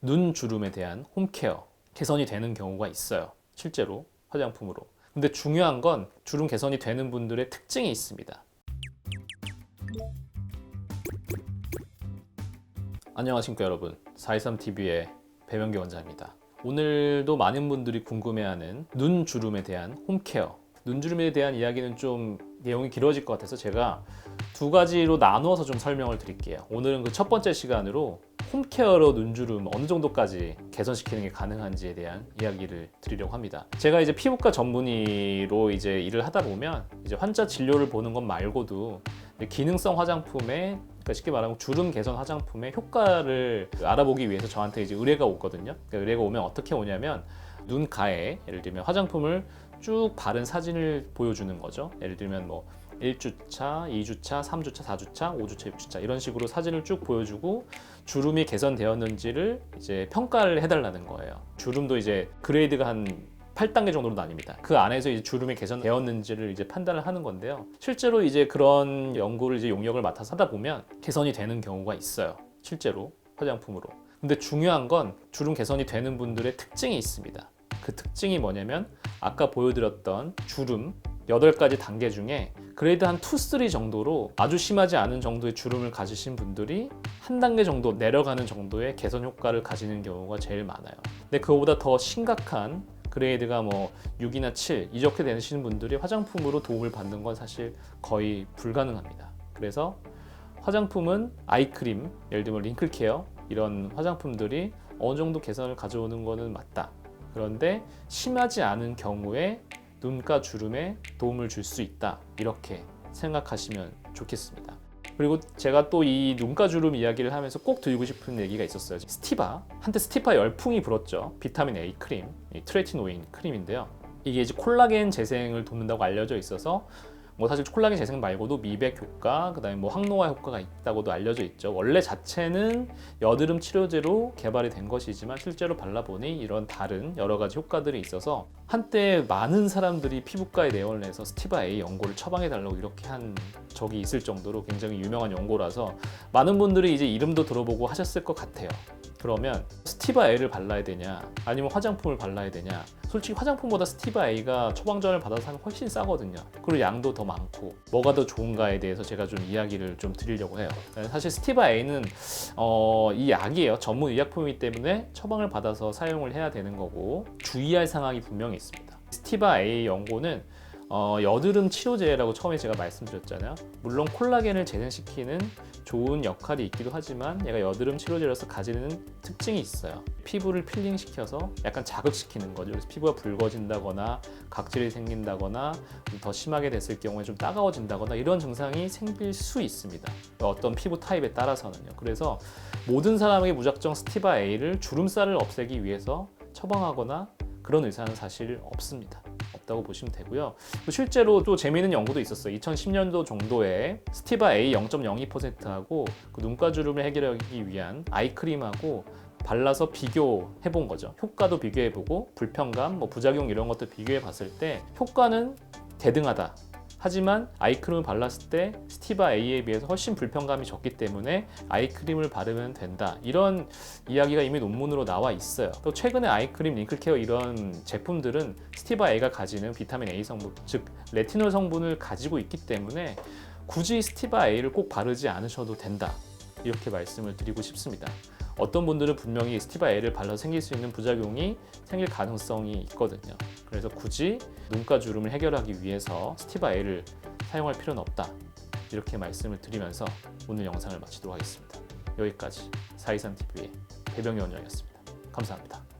눈 주름에 대한 홈케어 개선이 되는 경우가 있어요. 실제로 화장품으로. 근데 중요한 건 주름 개선이 되는 분들의 특징이 있습니다. 안녕하십니까 여러분, 423TV의 배명기 원장입니다. 오늘도 많은 분들이 궁금해하는 눈 주름에 대한 홈케어, 눈 주름에 대한 이야기는 좀 내용이 길어질 것 같아서 제가 두 가지로 나누어서 좀 설명을 드릴게요. 오늘은 그 첫 번째 시간으로 홈케어로 눈주름 어느 정도까지 개선시키는 게 가능한지에 대한 이야기를 드리려고 합니다. 제가 이제 피부과 전문의로 이제 일을 하다 보면 이제 환자 진료를 보는 것 말고도 기능성 화장품에, 그러니까 쉽게 말하면 주름 개선 화장품의 효과를 알아보기 위해서 저한테 이제 의뢰가 오거든요. 그러니까 의뢰가 오면 어떻게 오냐면 눈 가에 예를 들면 화장품을 쭉 바른 사진을 보여주는 거죠. 예를 들면 뭐 1주차, 2주차, 3주차, 4주차, 5주차, 6주차 이런 식으로 사진을 쭉 보여주고 주름이 개선되었는지를 이제 평가를 해달라는 거예요. 주름도 이제 그레이드가 한 8단계 정도로 나뉩니다. 그 안에서 이제 주름이 개선되었는지를 이제 판단을 하는 건데요. 실제로 이제 그런 연구를 이제 용역을 맡아서 하다 보면 개선이 되는 경우가 있어요. 실제로 화장품으로. 근데 중요한 건 주름 개선이 되는 분들의 특징이 있습니다. 그 특징이 뭐냐면 아까 보여드렸던 주름 8가지 단계 중에 그레이드 한 2, 3 정도로 아주 심하지 않은 정도의 주름을 가지신 분들이 한 단계 정도 내려가는 정도의 개선 효과를 가지는 경우가 제일 많아요. 근데 그거보다 더 심각한 그레이드가 뭐 6이나 7 이렇게 되시는 분들이 화장품으로 도움을 받는 건 사실 거의 불가능합니다. 그래서 화장품은 아이크림, 예를 들면 링클케어 이런 화장품들이 어느 정도 개선을 가져오는 거는 맞다. 그런데 심하지 않은 경우에 눈가 주름에 도움을 줄 수 있다. 이렇게 생각하시면 좋겠습니다. 그리고 제가 또 이 눈가 주름 이야기를 하면서 꼭 드리고 싶은 얘기가 있었어요. 스티바, 한때 스티바 열풍이 불었죠. 비타민 A 크림, 트레티노인 크림인데요. 이게 이제 콜라겐 재생을 돕는다고 알려져 있어서 뭐 사실 콜라겐 재생 말고도 미백 효과, 그다음에 뭐 항노화 효과가 있다고도 알려져 있죠. 원래 자체는 여드름 치료제로 개발이 된 것이지만 실제로 발라보니 이런 다른 여러 가지 효과들이 있어서 한때 많은 사람들이 피부과에 내원을 해서 스티바 A 연고를 처방해달라고 이렇게 한 적이 있을 정도로 굉장히 유명한 연고라서 많은 분들이 이제 이름도 들어보고 하셨을 것 같아요. 그러면 스티바 A를 발라야 되냐 아니면 화장품을 발라야 되냐, 솔직히 화장품보다 스티바 A가 처방전을 받아서 사면 훨씬 싸거든요. 그리고 양도 더 많고 뭐가 더 좋은가에 대해서 제가 좀 이야기를 좀 드리려고 해요. 사실 스티바 A는 이 약이에요. 전문 의약품이기 때문에 처방을 받아서 사용을 해야 되는 거고 주의할 사항이 분명히 있습니다. 스티바 A 연고는 여드름 치료제라고 처음에 제가 말씀드렸잖아요. 물론 콜라겐을 재생시키는 좋은 역할이 있기도 하지만 얘가 여드름 치료제로서 가지는 특징이 있어요. 피부를 필링시켜서 약간 자극시키는 거죠. 그래서 피부가 붉어진다거나 각질이 생긴다거나 더 심하게 됐을 경우에 좀 따가워진다거나 이런 증상이 생길 수 있습니다. 어떤 피부 타입에 따라서는요. 그래서 모든 사람에게 무작정 스티바 A를 주름살을 없애기 위해서 처방하거나 그런 의사는 사실 없습니다. 없다고 보시면 되고요. 실제로 또 재미있는 연구도 있었어요. 2010년도 정도에 스티바 A 0.02%하고 그 눈가 주름을 해결하기 위한 아이크림하고 발라서 비교해 본 거죠. 효과도 비교해 보고 불편감, 뭐 부작용 이런 것도 비교해 봤을 때 효과는 대등하다. 하지만 아이크림을 발랐을 때 스티바 A에 비해서 훨씬 불편감이 적기 때문에 아이크림을 바르면 된다. 이런 이야기가 이미 논문으로 나와 있어요. 또 최근에 아이크림, 링클케어 이런 제품들은 스티바 A가 가지는 비타민 A 성분, 즉 레티놀 성분을 가지고 있기 때문에 굳이 스티바 A를 꼭 바르지 않으셔도 된다. 이렇게 말씀을 드리고 싶습니다. 어떤 분들은 분명히 스티바 A를 발라서 생길 수 있는 부작용이 생길 가능성이 있거든요. 그래서 굳이 눈가 주름을 해결하기 위해서 스티바 A를 사용할 필요는 없다. 이렇게 말씀을 드리면서 오늘 영상을 마치도록 하겠습니다. 여기까지 423TV의 배병기 원장이었습니다. 감사합니다.